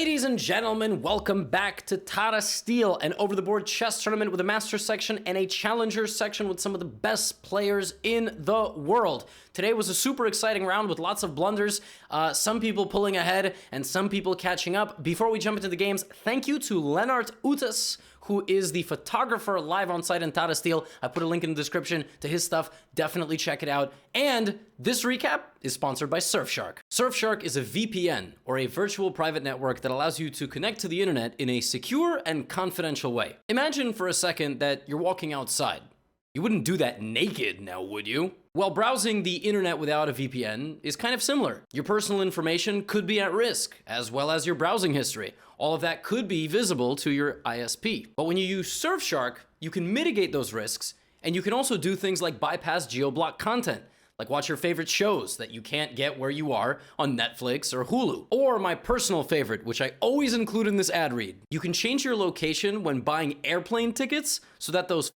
Ladies and gentlemen, welcome back to Tata Steel, an over-the-board chess tournament with a master section and a challenger section with some of the best players in the world. Today was a super exciting round with lots of blunders, some people pulling ahead and some people catching up. Before we jump into the games, thank you to Lennart Utas, who is the photographer live on site in Tata Steel. I put a link in the description to his stuff. Definitely check it out. And this recap is sponsored by Surfshark. Surfshark is a VPN, or a virtual private network that allows you to connect to the internet in a secure and confidential way. Imagine for a second that you're walking outside. You wouldn't do that naked now, would you? Well, browsing the internet without a VPN is kind of similar. Your personal information could be at risk, as well as your browsing history. All of that could be visible to your ISP. But when you use Surfshark, you can mitigate those risks, and you can also do things like bypass geo-block content, like watch your favorite shows that you can't get where you are on Netflix or Hulu. Or my personal favorite, which I always include in this ad read, you can change your location when buying airplane tickets so that those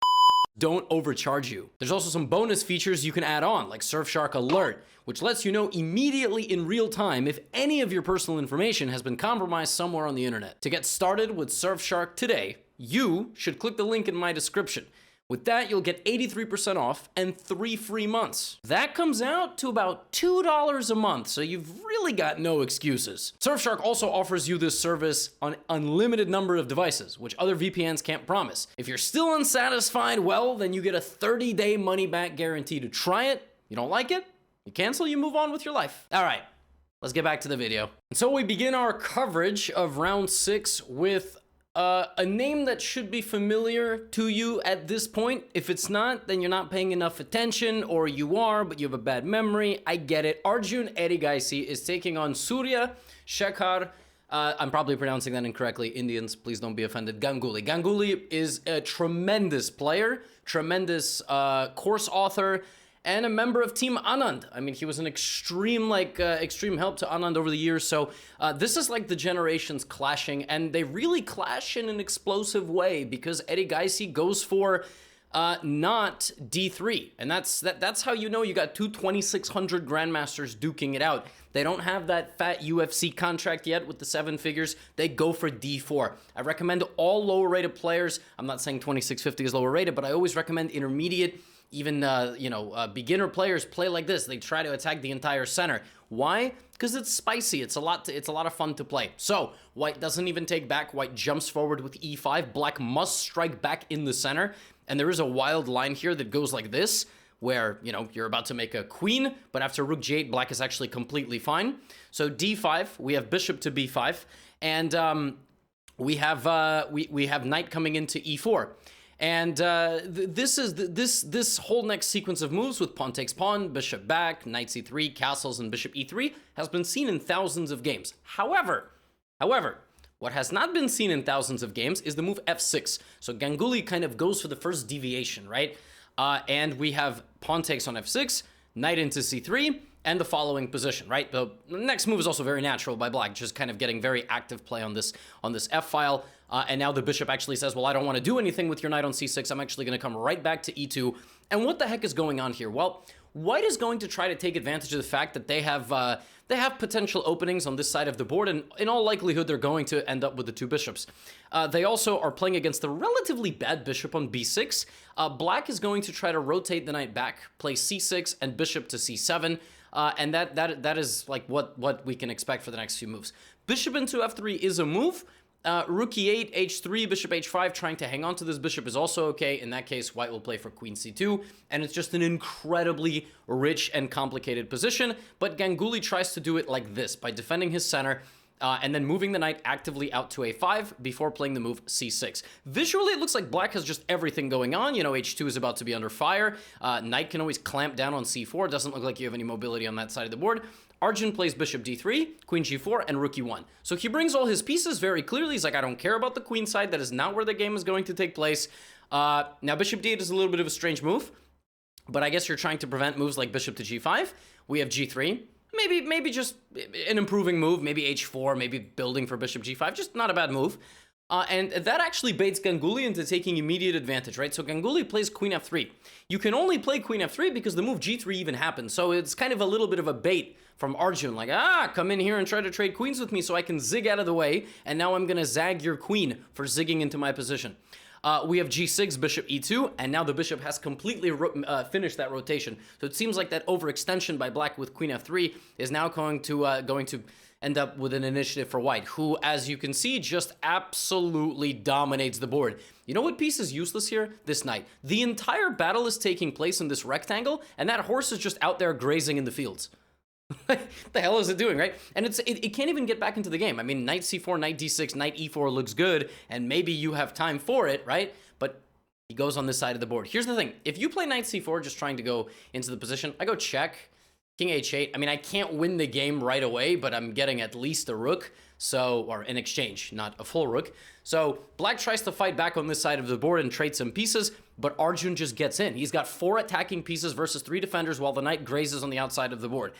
don't overcharge you. There's also some bonus features you can add on, like Surfshark Alert, which lets you know immediately in real time if any of your personal information has been compromised somewhere on the internet. To get started with Surfshark today, you should click the link in my description. With that, you'll get 83% off and 3 free months. That comes out to about $2 a month, so you've really got no excuses. Surfshark also offers you this service on unlimited number of devices, which other VPNs can't promise. If you're still unsatisfied, well, then you get a 30-day money-back guarantee to try it. You don't like it? You cancel, you move on with your life. All right, let's get back to the video. And so we begin our coverage of round 6 with a name that should be familiar to you at this point. If it's not, then you're not paying enough attention, or you are, but you have a bad memory. I get it. Arjun Erigaisi is taking on Surya Shekhar. I'm probably pronouncing that incorrectly. Indians, please don't be offended. Ganguly. Ganguly is a tremendous player, tremendous course author, and a member of Team Anand. I mean, he was an extreme help to Anand over the years. So this is like the generations clashing, and they really clash in an explosive way because Erigaisi goes for not D3. And that's how you know you got two 2,600 grandmasters duking it out. They don't have that fat UFC contract yet with the 7 figures. They go for D4. I recommend all lower rated players. I'm not saying 2650 is lower rated, but I always recommend intermediate, even beginner players play like this. They try to attack the entire center. Why? Because it's spicy. It's a lot of fun to play. So white doesn't even take back. White jumps forward with E5. Black must strike back in the center. And there is a wild line here that goes like this, where, you're about to make a queen, but after rook g8, black is actually completely fine. So d5, we have bishop to b5, and we have knight coming into e4. And this whole next sequence of moves with pawn takes pawn, bishop back, knight c3, castles, and bishop e3 has been seen in thousands of games. However, what has not been seen in thousands of games is the move f6. So Ganguly kind of goes for the first deviation, right? And we have pawn takes on f6, knight into c3, and the following position, right? The next move is also very natural by black, just kind of getting very active play on this f-file. And now the bishop actually says, well, I don't want to do anything with your knight on c6. I'm actually going to come right back to e2. And what the heck is going on here? Well, white is going to try to take advantage of the fact that they have potential openings on this side of the board, and in all likelihood, they're going to end up with the 2 bishops. They also are playing against the relatively bad bishop on b6. Black is going to try to rotate the knight back, play c6 and bishop to c7. And that is like what we can expect for the next few moves. Bishop into f3 is a move. Rook e8, h3, bishop h5, trying to hang on to this bishop is also okay. In that case, white will play for queen c2, and it's just an incredibly rich and complicated position. But Ganguly tries to do it like this, by defending his center, and then moving the knight actively out to a5 before playing the move c6. Visually, it looks like black has just everything going on. h2 is about to be under fire. Knight can always clamp down on c4. Doesn't look like you have any mobility on that side of the board. Arjun plays bishop d3, queen g4, and rook e1. So he brings all his pieces very clearly. He's like, I don't care about the queen side. That is not where the game is going to take place. Now, bishop d8 is a little bit of a strange move, but I guess you're trying to prevent moves like bishop to g5. We have g3. Maybe just an improving move. Maybe h4, maybe building for bishop g5. Just not a bad move. And that actually baits Ganguly into taking immediate advantage, right? So Ganguly plays queen f3. You can only play queen f3 because the move g3 even happens. So it's kind of a little bit of a bait from Arjun. Like, come in here and try to trade queens with me so I can zig out of the way. And now I'm going to zag your queen for zigging into my position. We have g6, bishop e2, and now the bishop has completely finished that rotation. So it seems like that overextension by black with queen f3 is now going to end up with an initiative for white, who, as you can see, just absolutely dominates the board. You know what piece is useless here? This knight. The entire battle is taking place in this rectangle, and that horse is just out there grazing in the fields. What the hell is it doing, right? And it can't even get back into the game. I mean, knight c4, knight d6, knight e4 looks good, and maybe you have time for it, right? But he goes on this side of the board. Here's the thing. If you play knight c4 just trying to go into the position, I go check, king h8. I mean, I can't win the game right away, but I'm getting at least a rook, or in exchange, not a full rook. So black tries to fight back on this side of the board and trade some pieces, but Arjun just gets in. He's got 4 attacking pieces versus 3 defenders while the knight grazes on the outside of the board.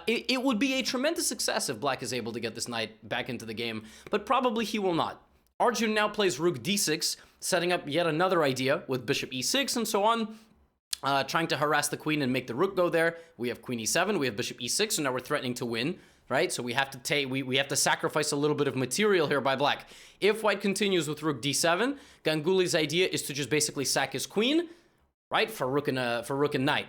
It would be a tremendous success if black is able to get this knight back into the game, but probably he will not. Arjun now plays rook d6, setting up yet another idea with bishop e6 and so on, trying to harass the queen and make the rook go there. We have queen e7, we have bishop e6, so now we're threatening to win, right? So we have to take, we have to sacrifice a little bit of material here by black. If white continues with rook d7, Ganguly's idea is to just basically sack his queen, right, for rook and knight.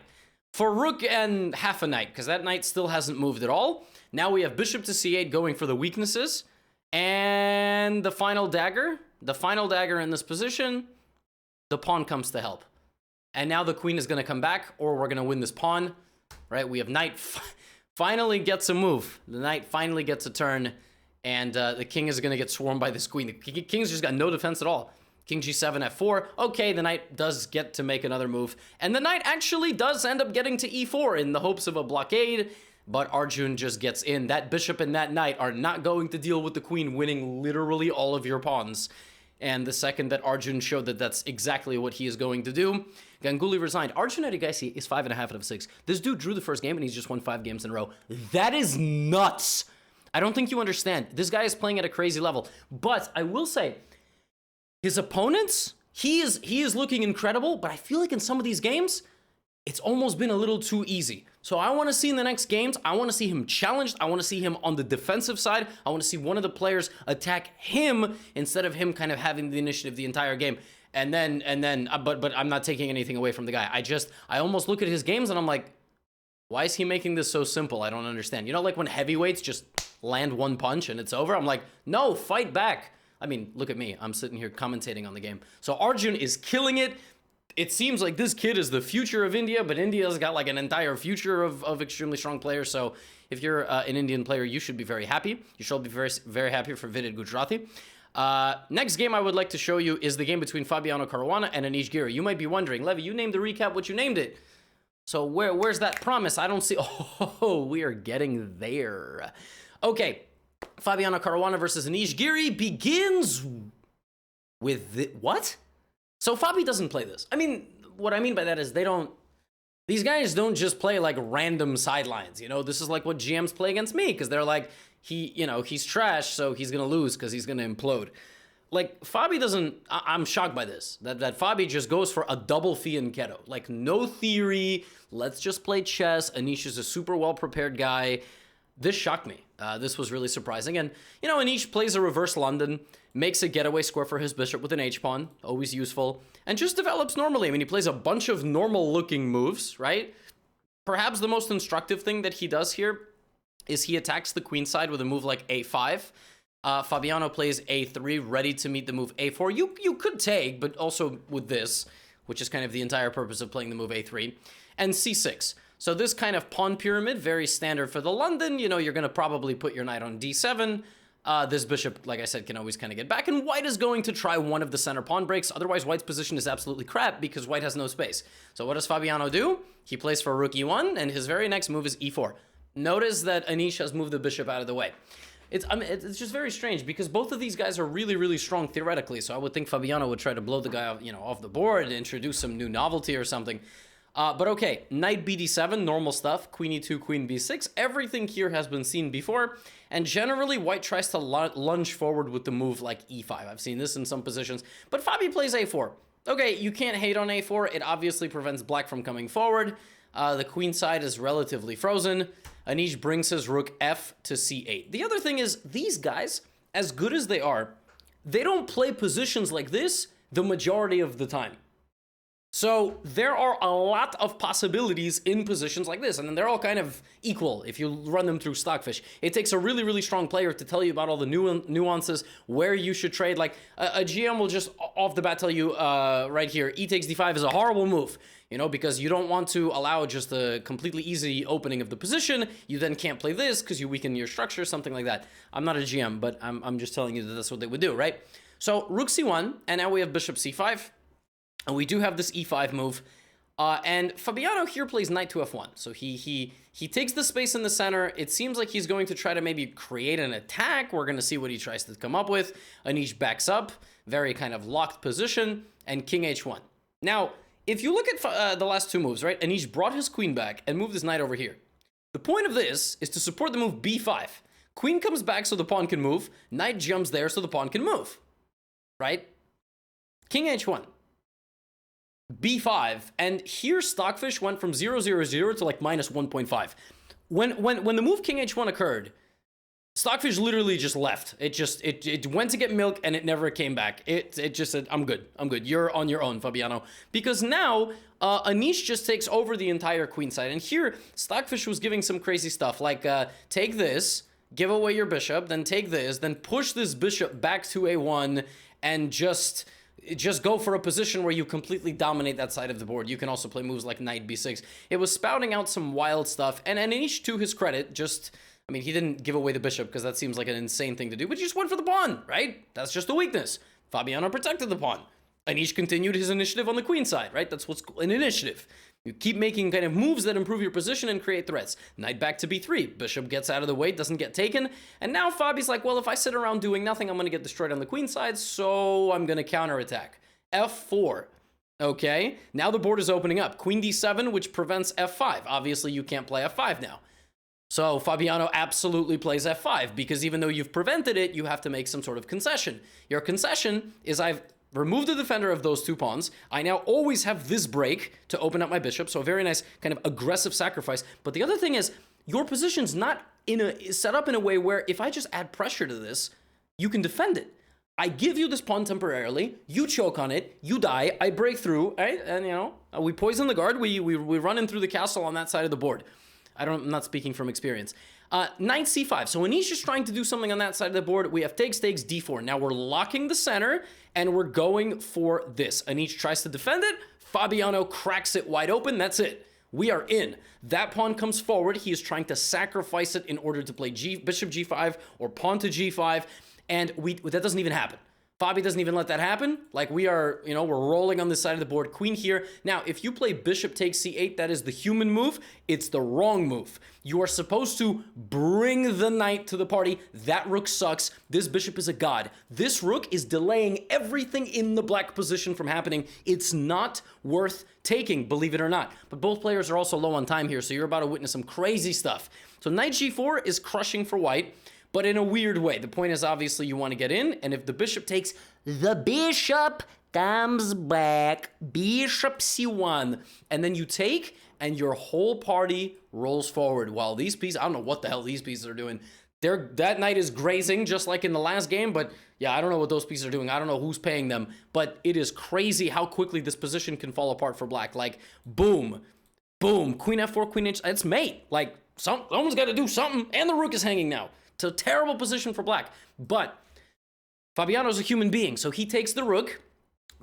For rook and half a knight, because that knight still hasn't moved at all. Now we have bishop to c8 going for the weaknesses. And the final dagger in this position, the pawn comes to help. And now the queen is going to come back, or we're going to win this pawn, right? We have knight finally gets a move. The knight finally gets a turn, and the king is going to get swarmed by this queen. The king's just got no defense at all. King g7, f4. Okay, the knight does get to make another move. And the knight actually does end up getting to e4 in the hopes of a blockade, but Arjun just gets in. That bishop and that knight are not going to deal with the queen winning literally all of your pawns. And the second that Arjun showed that that's exactly what he is going to do, Ganguly resigned. Arjun Erigaisi is 5.5 out of 6. This dude drew the first game and he's just won 5 games in a row. That is nuts. I don't think you understand. This guy is playing at a crazy level. But I will say, his opponents, he is looking incredible, but I feel like in some of these games, it's almost been a little too easy. So I want to see in the next games, I want to see him challenged. I want to see him on the defensive side. I want to see one of the players attack him instead of him kind of having the initiative the entire game. But I'm not taking anything away from the guy. I almost look at his games and I'm like, why is he making this so simple? I don't understand. You know, like when heavyweights just land one punch and it's over? I'm like, no, fight back. I mean, look at me. I'm sitting here commentating on the game. So Arjun is killing it. It seems like this kid is the future of India, but India's got like an entire future of extremely strong players. So if you're an Indian player, you should be very happy. You should be very, very happy for Vidit Gujarati. Next game I would like to show you is the game between Fabiano Caruana and Anish Giri. You might be wondering, Levy, you named the recap what you named it. So where's that promise? I don't see. Oh, we are getting there. Okay. Fabiano Caruana versus Anish Giri begins with what? So Fabi doesn't play this. I mean, what I mean by that is these guys don't just play like random sidelines, you know? This is like what GMs play against me, because they're like, he's trash, so he's gonna lose because he's gonna implode. Like, Fabi doesn't, I'm shocked by this, that Fabi just goes for a double fianchetto. Like, no theory, let's just play chess. Anish is a super well-prepared guy. This shocked me. This was really surprising. And, you know, Anish plays a reverse London, makes a getaway square for his bishop with an h-pawn, always useful, and just develops normally. I mean, he plays a bunch of normal-looking moves, right? Perhaps the most instructive thing that he does here is he attacks the queen side with a move like a5. Fabiano plays a3, ready to meet the move a4. You could take, but also with this, which is kind of the entire purpose of playing the move a3, and c6. So this kind of pawn pyramid, very standard for the London. You know, you're going to probably put your knight on d7. This bishop, like I said, can always kind of get back. And white is going to try one of the center pawn breaks. Otherwise, white's position is absolutely crap because white has no space. So what does Fabiano do? He plays for rook e1, and his very next move is e4. Notice that Anish has moved the bishop out of the way. It's just very strange because both of these guys are really, really strong theoretically. So I would think Fabiano would try to blow the guy off, off the board, introduce some new novelty or something. But okay, knight bd7, normal stuff, queen e2, queen b6, everything here has been seen before, and generally white tries to lunge forward with the move like e5. I've seen this in some positions, but Fabi plays a4. Okay, you can't hate on a4, it obviously prevents black from coming forward. The queen side is relatively frozen. Anish brings his rook f to c8. The other thing is, these guys, as good as they are, they don't play positions like this the majority of the time. So there are a lot of possibilities in positions like this, and then they're all kind of equal if you run them through Stockfish. It takes a really, really strong player to tell you about all the nuances, where you should trade. Like a GM will just off the bat tell you right here, e takes d5 is a horrible move, you know, because you don't want to allow just a completely easy opening of the position. You then can't play this because you weaken your structure, something like that. I'm not a GM, but I'm just telling you that that's what they would do, right? So rook c1, and now we have bishop c5. And we do have this e5 move, and Fabiano here plays knight to f1. So he takes the space in the center. It seems like he's going to try to maybe create an attack. We're going to see what he tries to come up with. Anish backs up, very kind of locked position, and king h1. Now, if you look at the last two moves, right? Anish brought his queen back and moved his knight over here. The point of this is to support the move b5. Queen comes back so the pawn can move. Knight jumps there so the pawn can move, right? King h1. b5, and here Stockfish went from 0-0-0 to like minus 1.5. When the move king h1 occurred, Stockfish literally just left. It went to get milk and it never came back. It just said, I'm good. You're on your own, Fabiano. Because now Anish just takes over the entire queen side, and here Stockfish was giving some crazy stuff like take this, give away your bishop, then take this, then push this bishop back to a1, and just go for a position where you completely dominate that side of the board. You can also play moves like knight b6. It was spouting out some wild stuff, and Anish, to his credit, I mean, he didn't give away the bishop because that seems like an insane thing to do, but he just went for the pawn, right? That's just a weakness. Fabiano protected the pawn. Anish continued his initiative on the queen side, right? That's what's an initiative. You keep making kind of moves that improve your position and create threats. Knight back to b3. Bishop gets out of the way, doesn't get taken. And now Fabi's like, well, if I sit around doing nothing, I'm going to get destroyed on the queen side, so I'm going to counterattack. f4. Okay, now the board is opening up. Queen d7, which prevents f5. Obviously, you can't play f5 now. So Fabiano absolutely plays f5, because even though you've prevented it, you have to make some sort of concession. Your concession is I've remove the defender of those two pawns. I now always have this break to open up my bishop, so a very nice kind of aggressive sacrifice. But the other thing is, your position's not set up in a way where if I just add pressure to this, you can defend it. I give you this pawn temporarily, you choke on it, you die, I break through, right? And you know, we poison the guard, we run in through the castle on that side of the board. I'm not speaking from experience. Knight c5. So when he's just trying to do something on that side of the board, we have takes, d4. Now we're locking the center, and we're going for this. Anish tries to defend it. Fabiano cracks it wide open. That's it. We are in. That pawn comes forward. He is trying to sacrifice it in order to play bishop g5 or pawn to g5, and that doesn't even happen. Fabi doesn't even let that happen. Like we are, you know, we're rolling on this side of the board. Queen here. Now, if you play bishop takes c8, that is the human move. It's the wrong move. You are supposed to bring the knight to the party. That rook sucks. This bishop is a god. This rook is delaying everything in the black position from happening. It's not worth taking, believe it or not. But both players are also low on time here, so you're about to witness some crazy stuff. So knight g4 is crushing for white, but in a weird way. The point is obviously you want to get in, and if the bishop takes, the bishop comes back, bishop c1, and then you take, and your whole party rolls forward. While these pieces, I don't know what the hell these pieces are doing. That knight is grazing just like in the last game, but yeah, I don't know what those pieces are doing. I don't know who's paying them, but it is crazy how quickly this position can fall apart for black. Like, boom, boom, queen f4, queen h, it's mate. Like, someone's got to do something, and the rook is hanging now. It's a terrible position for black, but Fabiano's a human being, so he takes the rook,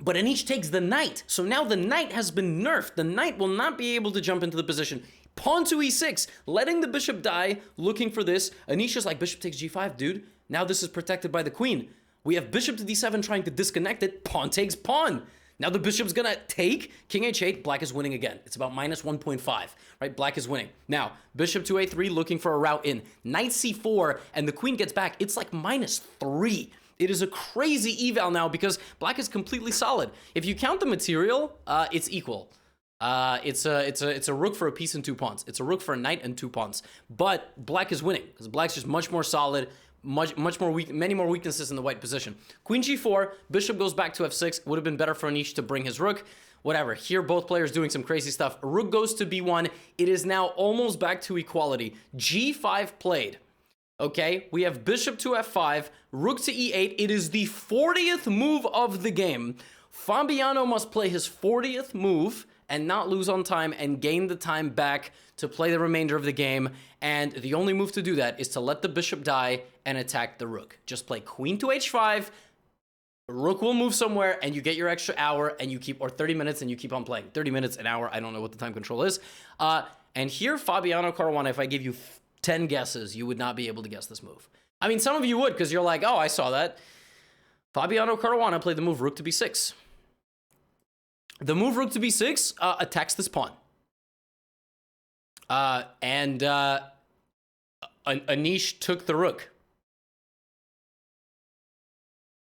but Anish takes the knight. So now the knight has been nerfed. The knight will not be able to jump into the position. Pawn to e6, letting the bishop die, looking for this. Anish is like, bishop takes g5, dude. Now this is protected by the queen. We have bishop to d7 trying to disconnect it. Pawn takes pawn. Now the bishop's gonna take, king h8, black is winning again. It's about minus 1.5, right? Black is winning. Now, bishop to a3, looking for a route in. Knight c4, and the queen gets back. It's like minus 3. It is a crazy eval now because black is completely solid. If you count the material, it's equal. It's a rook for a piece and 2 pawns. It's a rook for a knight and 2 pawns. But black is winning because black's just much more solid, much more weak, many more weaknesses in the white position. Queen g4, bishop goes back to f6. Would have been better for Anish to bring his rook. Whatever. Here, both players doing some crazy stuff. Rook goes to b1. It is now almost back to equality. g5 played. Okay, we have bishop to f5, rook to e8. It is the 40th move of the game. Fabiano must play his 40th move and not lose on time and gain the time back to play the remainder of the game. And the only move to do that is to let the bishop die and attack the rook. Just play queen to h5. Rook will move somewhere and you get your extra hour and you keep, or 30 minutes and you keep on playing. 30 minutes, an hour, I don't know what the time control is. And here, Fabiano Caruana, if I give you 10 guesses, you would not be able to guess this move. I mean, some of you would because you're like, oh, I saw that. Fabiano Caruana played the move rook to b6. The move rook to b6 attacks this pawn. Anish took the rook.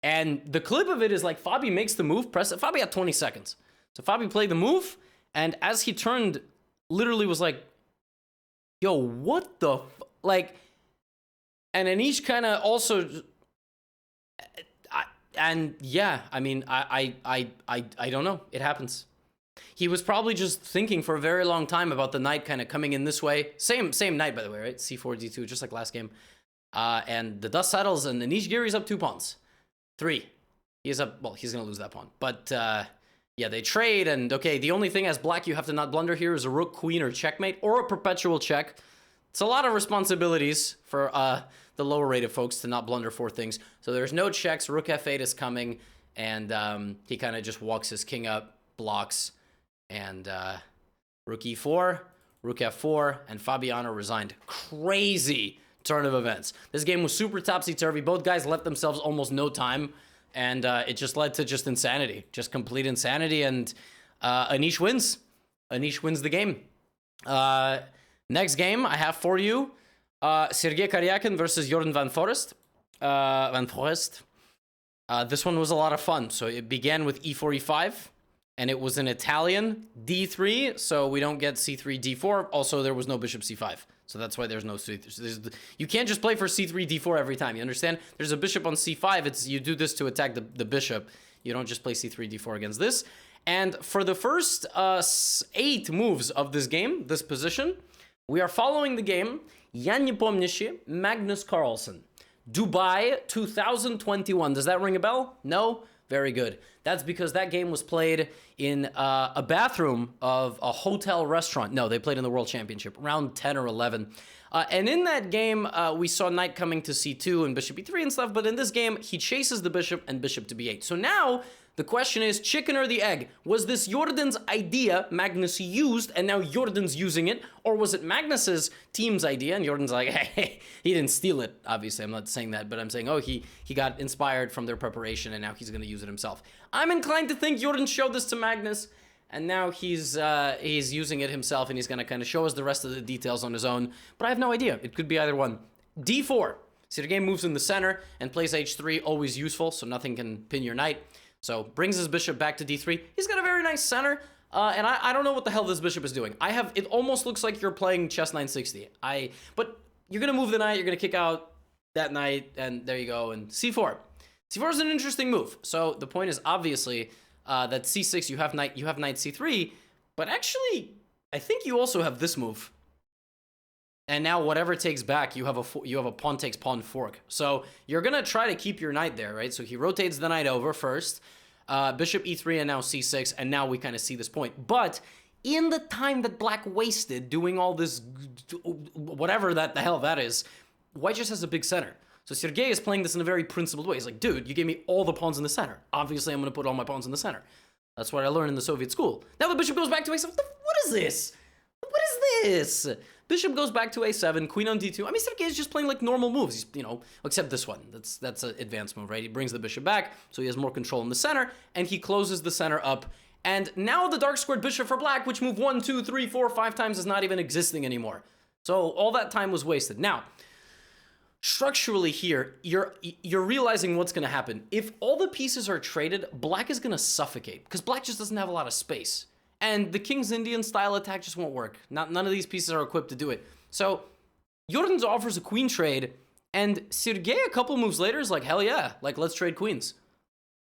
And the clip of it is like Fabi makes the move, press it. Fabi had 20 seconds. So Fabi played the move, and as he turned, literally was like, yo, what the like, and Anish kind of also, and yeah, I mean, I don't know. It happens. He was probably just thinking for a very long time about the knight kind of coming in this way. Same knight, by the way, right? c4, d2, just like last game. And the dust settles, and Anish Giri's up 2 pawns. 3. He's up, well, he's going to lose that pawn. But, yeah, they trade, and, okay, the only thing as black you have to not blunder here is a rook, queen, or checkmate, or a perpetual check. It's a lot of responsibilities for the lower-rated folks to not blunder 4 things. So there's no checks, rook f8 is coming, and he kind of just walks his king up, blocks, and rook e4, rook f4, and Fabiano resigned. Crazy turn of events. This game was super topsy-turvy. Both guys left themselves almost no time, and it just led to just insanity, just complete insanity, and Anish wins. Anish wins the game. Next game I have for you, Sergei Karjakin versus Jordan van Foreest. This one was a lot of fun. So it began with e4, e5, and it was an Italian d3, so we don't get c3, d4. Also, there was no bishop c5. So that's why there's no c3. You can't just play for c3, d4 every time. You understand? There's a bishop on c5. It's you do this to attack the bishop. You don't just play c3, d4 against this. And for the first 8 moves of this game, this position, we are following the game Я не помнящий Magnus Carlsen. Dubai 2021. Does that ring a bell? No? Very good. That's because that game was played in a bathroom of a hotel restaurant. No, they played in the World Championship, round 10 or 11. And in that game, we saw knight coming to c2 and bishop e3 and stuff, but in this game, he chases the bishop and bishop to b8. So now, the question is, chicken or the egg? Was this Jordan's idea Magnus used, and now Jordan's using it? Or was it Magnus's team's idea, and Jordan's like, hey, he didn't steal it. Obviously, I'm not saying that, but I'm saying, oh, he got inspired from their preparation, and now he's going to use it himself. I'm inclined to think Jordan showed this to Magnus, and now he's using it himself, and he's going to kind of show us the rest of the details on his own. But I have no idea. It could be either one. D4. See, the game moves in the center and plays h3, always useful, so nothing can pin your knight. So brings his bishop back to d3. He's got a very nice center, and I don't know what the hell this bishop is doing. It almost looks like you're playing chess 960. But you're gonna move the knight, you're gonna kick out that knight, and there you go. And c4. c4 is an interesting move. So the point is obviously that c6 you have knight c3, but actually I think you also have this move. And now whatever takes back, you have a pawn takes pawn fork. So you're gonna try to keep your knight there, right? So he rotates the knight over first, bishop e3 and now c6, and now we kind of see this point. But in the time that black wasted doing all this, whatever the hell that is, white just has a big center. So Sergei is playing this in a very principled way. He's like, dude, you gave me all the pawns in the center. Obviously, I'm gonna put all my pawns in the center. That's what I learned in the Soviet school. Now the bishop goes back to a7. What is this? What is this? Bishop goes back to a7, queen on d2. I mean, Sergei is just playing like normal moves. He's, you know, except this one. That's an advanced move, right? He brings the bishop back, so he has more control in the center, and he closes the center up. And now the dark squared bishop for black, which moved 1, 2, 3, 4, 5 times, is not even existing anymore. So all that time was wasted. Now, structurally here, you're realizing what's going to happen. If all the pieces are traded, black is going to suffocate, because black just doesn't have a lot of space. And the King's Indian style attack just won't work. None of these pieces are equipped to do it. So Jordan's offers a queen trade, and Sergei a couple moves later is like, hell yeah, like let's trade queens.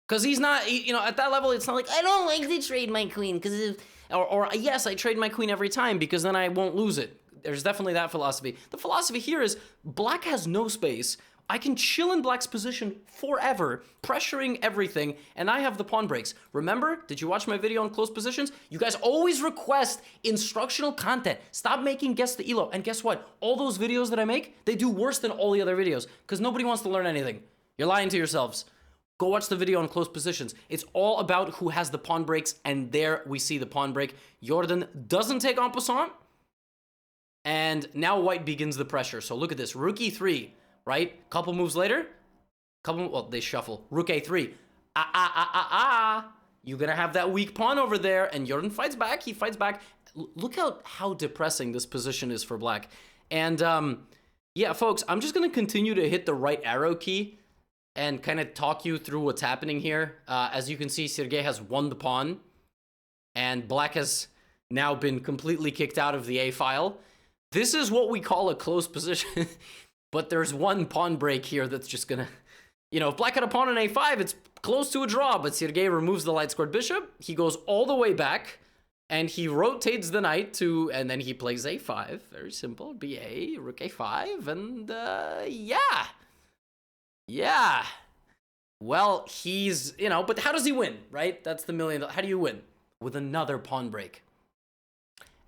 Because he's not, you know, at that level, it's not like, I don't like to trade my queen, because or yes, I trade my queen every time, because then I won't lose it. There's definitely that philosophy. The philosophy here is, black has no space. I can chill in black's position forever, pressuring everything, and I have the pawn breaks. Remember, did you watch my video on close positions? You guys always request instructional content. Stop making guess the elo. And guess what? All those videos that I make, they do worse than all the other videos, because nobody wants to learn anything. You're lying to yourselves. Go watch the video on close positions. It's all about who has the pawn breaks, and there we see the pawn break. Jordan doesn't take en passant, and now white begins the pressure. So look at this, rook e3. Right? Couple moves later, well, they shuffle. Rook a3. You're gonna have that weak pawn over there, and Jordan fights back. He fights back. Look how depressing this position is for black. And yeah, folks, I'm just gonna continue to hit the right arrow key and kind of talk you through what's happening here. As you can see, Sergei has won the pawn, and black has now been completely kicked out of the A file. This is what we call a close position. But there's one pawn break here that's just gonna, you know, if black had a pawn on a5, it's close to a draw, but Sergei removes the light-scored bishop. He goes all the way back, and he rotates the knight to, and then he plays a5. Very simple, ba, rook a5, and yeah. Yeah. Well, he's, you know, but how does he win, right? That's the million, how do you win? With another pawn break.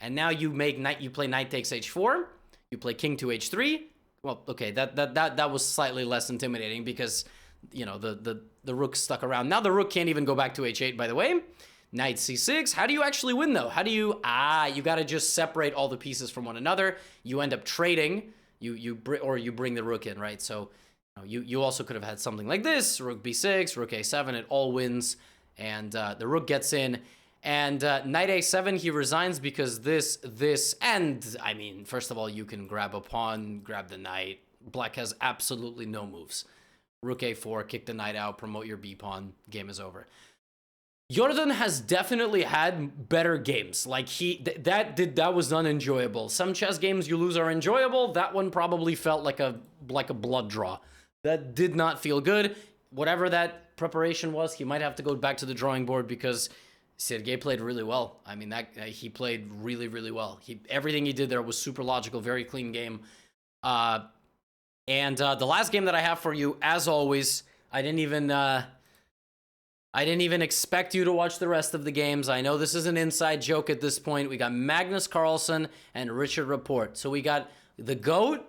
And now you play knight takes h4, you play king to h3. Well, okay, that was slightly less intimidating because, you know, the rook stuck around. Now the rook can't even go back to h8, by the way. Knight c6. How do you actually win, though? How do you... you got to just separate all the pieces from one another. You end up trading. You bring the rook in, right? So you also could have had something like this. Rook b6, rook a7. It all wins. And the rook gets in. And knight a7, he resigns because this, and I mean, first of all, you can grab a pawn, grab the knight. Black has absolutely no moves. Rook a4, kick the knight out, promote your b pawn, game is over. Jordan has definitely had better games. Like that was unenjoyable. Some chess games you lose are enjoyable. That one probably felt like a blood draw. That did not feel good. Whatever that preparation was, he might have to go back to the drawing board because Sergei played really well. I mean, he played really, really well. Everything he did there was super logical, very clean game. And the last game that I have for you, as always, I didn't even expect you to watch the rest of the games. I know this is an inside joke at this point. We got Magnus Carlsen and Richard Rapport. So we got the GOAT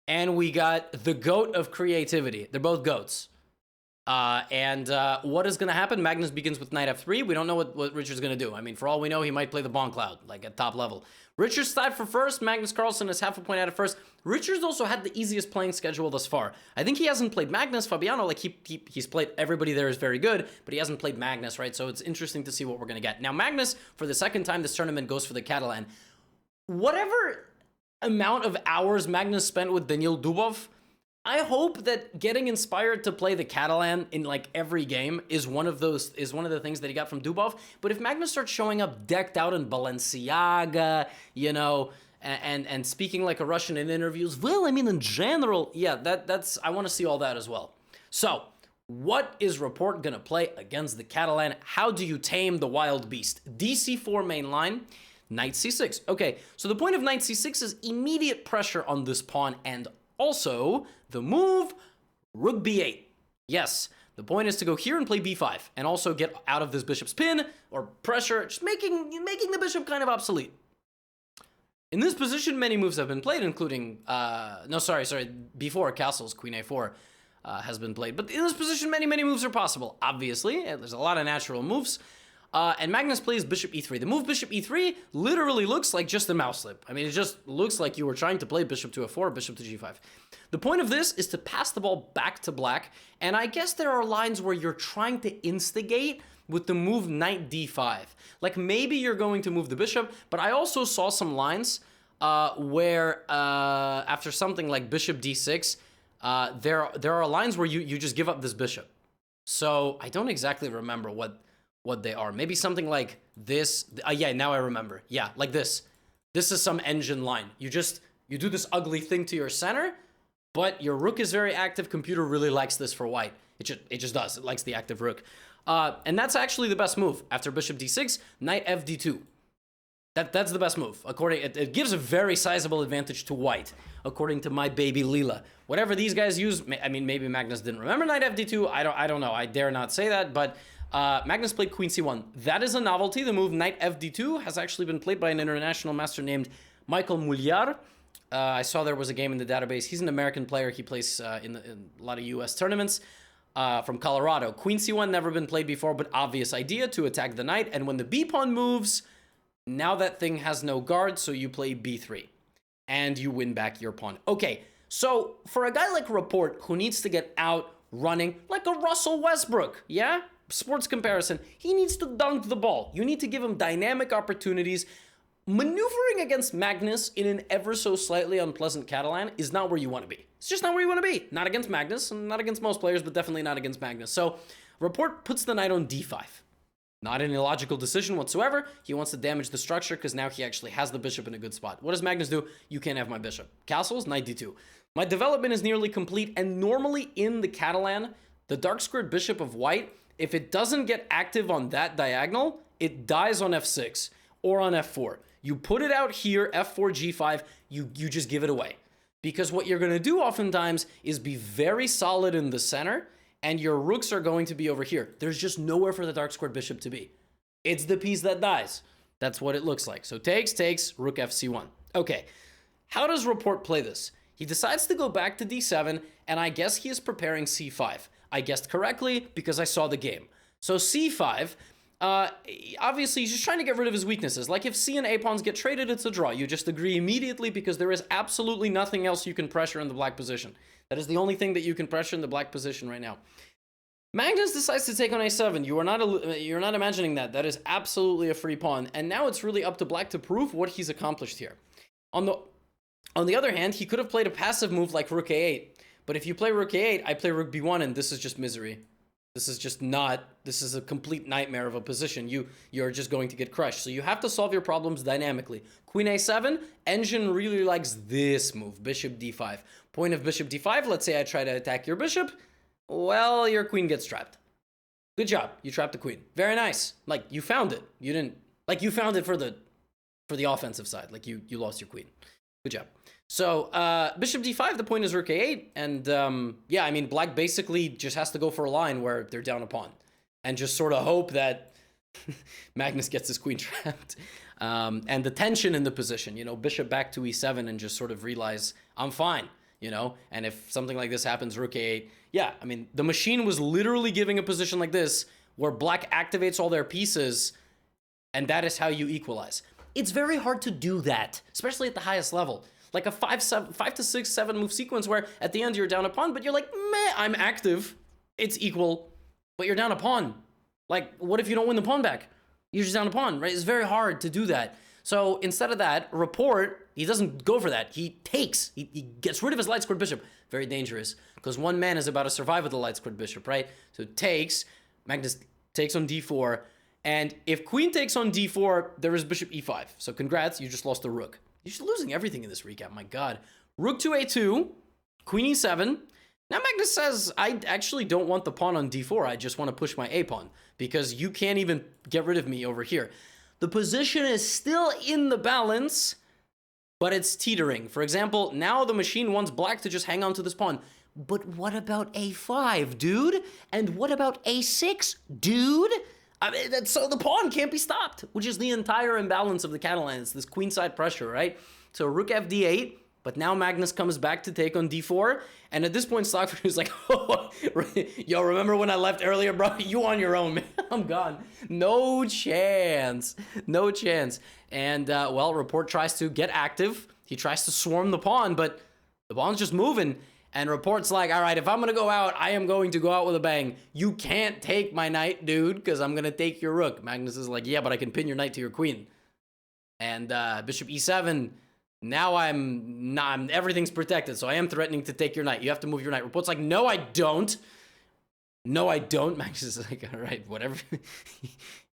and we got the GOAT of creativity. They're both GOATs. What is going to happen? Magnus begins with knight f3. We don't know what Richard's going to do. I mean, for all we know, he might play the Bon Cloud, like at top level. Richard's tied for first. Magnus Carlsen is half a point out of first. Richard's also had the easiest playing schedule thus far. I think he hasn't played Magnus. Fabiano, like he's played, everybody there is very good, but he hasn't played Magnus, right? So it's interesting to see what we're going to get. Now, Magnus, for the second time this tournament, goes for the Catalan. Whatever amount of hours Magnus spent with Daniil Dubov, I hope that getting inspired to play the Catalan in like every game is one of the things that he got from Dubov. But if Magnus starts showing up decked out in Balenciaga, you know, and speaking like a Russian in interviews, well, I mean, in general, yeah, that's I want to see all that as well. So, what is Rapport gonna play against the Catalan? How do you tame the wild beast? DC4 main line, knight c6. Okay, so the point of knight c6 is immediate pressure on this pawn, and also the move rook b8. Yes, the point is to go here and play b5 and also get out of this bishop's pin or pressure, just making the bishop kind of obsolete. In this position, many moves have been played, including before castles, queen a4 has been played. But in this position, many moves are possible. Obviously, there's a lot of natural moves. And Magnus plays bishop e3. The move bishop e3 literally looks like just a mouse slip. I mean, it just looks like you were trying to play bishop to f4, bishop to g5. The point of this is to pass the ball back to black, and I guess there are lines where you're trying to instigate with the move knight d5. Like maybe you're going to move the bishop, but I also saw some lines where after something like bishop d6, there are lines where you just give up this bishop. So I don't exactly remember what what they are. Maybe something like this. Yeah, now I remember. Yeah, like this. This is some engine line. You do this ugly thing to your center, but your rook is very active. Computer really likes this for white. It just does. It likes the active rook. And that's actually the best move. After bishop d6, knight fd2. That's the best move. It gives a very sizable advantage to white, according to my baby Leela. Whatever these guys use, I mean, maybe Magnus didn't remember knight fd2. I don't know. I dare not say that, but Magnus played queen c1. That is a novelty. The move knight fd2 has actually been played by an international master named Michael Mulliar. I saw there was a game in the database. He's an American player. He plays in a lot of US tournaments from Colorado. Queen c1 never been played before, but obvious idea to attack the knight. And when the b pawn moves, now that thing has no guard, so you play b3. And you win back your pawn. Okay, so for a guy like Report, who needs to get out running like a Russell Westbrook, yeah? Sports comparison, he needs to dunk the ball. You need to give him dynamic opportunities. Maneuvering against Magnus in an ever so slightly unpleasant Catalan is not where you want to be. It's just not where you want to be. Not against Magnus, and not against most players, but definitely not against Magnus. So Report puts the knight on d5. Not an illogical decision whatsoever. He wants to damage the structure because now he actually has the bishop in a good spot. What does Magnus do? You can't have my bishop. Castles, knight d2. My development is nearly complete, and normally in the Catalan, the dark squared bishop of white, if it doesn't get active on that diagonal, it dies on f6 or on f4. You put it out here, f4, g5, you just give it away. Because what you're going to do oftentimes is be very solid in the center, and your rooks are going to be over here. There's just nowhere for the dark squared bishop to be. It's the piece that dies. That's what it looks like. So takes, rook fc1. Okay, how does Report play this? He decides to go back to d7, and I guess he is preparing c5. I guessed correctly because I saw the game. So c5, obviously he's just trying to get rid of his weaknesses. Like if c and a pawns get traded, it's a draw. You just agree immediately because there is absolutely nothing else you can pressure in the black position. That is the only thing that you can pressure in the black position right now. Magnus decides to take on a7. You're not imagining that. That is absolutely a free pawn. And now it's really up to black to prove what he's accomplished here. On the other hand, he could have played a passive move like rook a8. But if you play rook a8, I play rook b1, and this is just misery. This is a complete nightmare of a position. You're just going to get crushed. So you have to solve your problems dynamically. Queen a7, engine really likes this move, bishop d5. Point of bishop d5, let's say I try to attack your bishop. Well, your queen gets trapped. Good job, you trapped the queen. Very nice. Like, you found it. You found it for the offensive side. Like, you lost your queen. Good job. So, bishop d5, the point is rook a8, and yeah, I mean, black basically just has to go for a line where they're down a pawn, and just sort of hope that Magnus gets his queen trapped. And the tension in the position, bishop back to e7 and just sort of realize, I'm fine, and if something like this happens, rook a8, yeah, I mean, the machine was literally giving a position like this, where black activates all their pieces, and that is how you equalize. It's very hard to do that, especially at the highest level. Like a 5 to 6, 7 move sequence where at the end you're down a pawn, but you're like, meh, I'm active. It's equal, but you're down a pawn. Like, what if you don't win the pawn back? You're just down a pawn, right? It's very hard to do that. So instead of that, Report, he doesn't go for that. He takes. He gets rid of his light squared bishop. Very dangerous, because one man is about to survive with the light squared bishop, right? So takes, Magnus takes on d4, and if queen takes on d4, there is bishop e5. So congrats, you just lost the rook. You're just losing everything in this recap, my god. Rook to a2, queen e7. Now Magnus says, I actually don't want the pawn on d4, I just want to push my a pawn, because you can't even get rid of me over here. The position is still in the balance, but it's teetering. For example, now the machine wants black to just hang on to this pawn. But what about a5, dude? And what about a6, dude? I mean, so the pawn can't be stopped, which is the entire imbalance of the Catalan. It's this queenside pressure, right? So rook fd8, but now Magnus comes back to take on d4, and at this point Stockford is like, oh, yo, remember when I left earlier, bro? You on your own, man. I'm gone. No chance. No chance. And, well, Report tries to get active. He tries to swarm the pawn, but the pawn's just moving. And Report's like, all right, if I'm going to go out, I am going to go out with a bang. You can't take my knight, dude, because I'm going to take your rook. Magnus is like, yeah, but I can pin your knight to your queen. And bishop e7, now everything's protected, so I am threatening to take your knight. You have to move your knight. Report's like, no, I don't. No, I don't. Magnus is like, all right, whatever.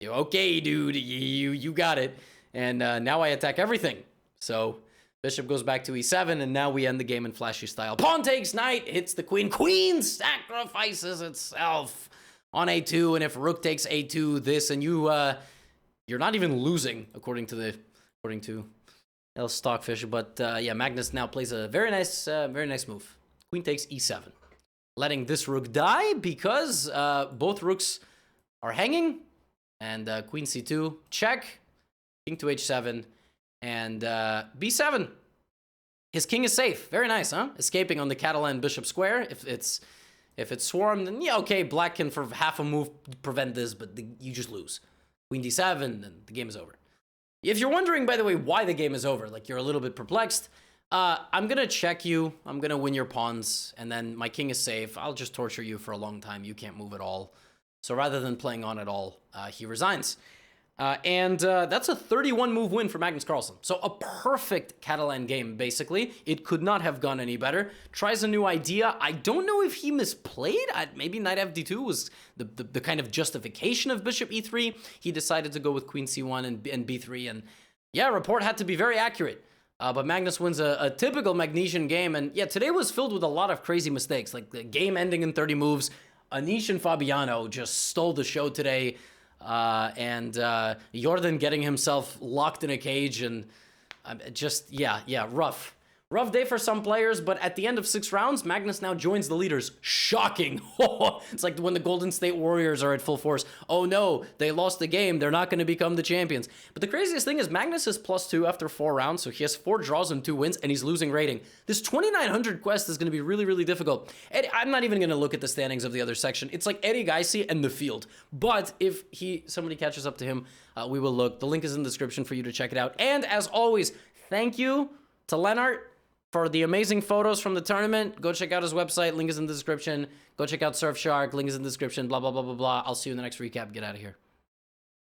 Okay, dude, you got it. And now I attack everything. So bishop goes back to e7, and now we end the game in flashy style. Pawn takes knight, hits the queen. Queen sacrifices itself on a2, and if rook takes a2, this, and you're not even losing according to El Stockfish. But yeah, Magnus now plays a very nice move. Queen takes e7, letting this rook die because both rooks are hanging, and queen c2 check, king to h7, and b7. His king is safe. Very nice, huh? Escaping on the Catalan bishop square. If it's swarmed, then yeah, okay, black can for half a move prevent this, but you just lose. Queen d7, and the game is over. If you're wondering, by the way, why the game is over, like you're a little bit perplexed, I'm gonna check you, I'm gonna win your pawns, and then my king is safe. I'll just torture you for a long time. You can't move at all. So rather than playing on at all, he resigns. And that's a 31-move win for Magnus Carlsen. So a perfect Catalan game, basically. It could not have gone any better. Tries a new idea. I don't know if he misplayed. Maybe knight fd2 was the kind of justification of bishop e3. He decided to go with queen c1 and b3. And yeah, report had to be very accurate. But Magnus wins a typical Magnesian game. And yeah, today was filled with a lot of crazy mistakes. Like the game ending in 30 moves. Anish and Fabiano just stole the show today. And Jordan getting himself locked in a cage, and just, yeah, rough day for some players. But at the end of 6 rounds, Magnus now joins the leaders. Shocking. It's like when the Golden State Warriors are at full force. Oh no, they lost the game. They're not going to become the champions. But the craziest thing is Magnus is +2 after 4 rounds. So he has 4 draws and 2 wins, and he's losing rating. This 2900 quest is going to be really, really difficult. And I'm not even going to look at the standings of the other section. It's like Erigaisi and the field. But if somebody catches up to him, we will look. The link is in the description for you to check it out. And as always, thank you to Lennart for the amazing photos from the tournament. Go check out his website. Link is in the description. Go check out Surfshark. Link is in the description. Blah, blah, blah, blah, blah. I'll see you in the next recap. Get out of here.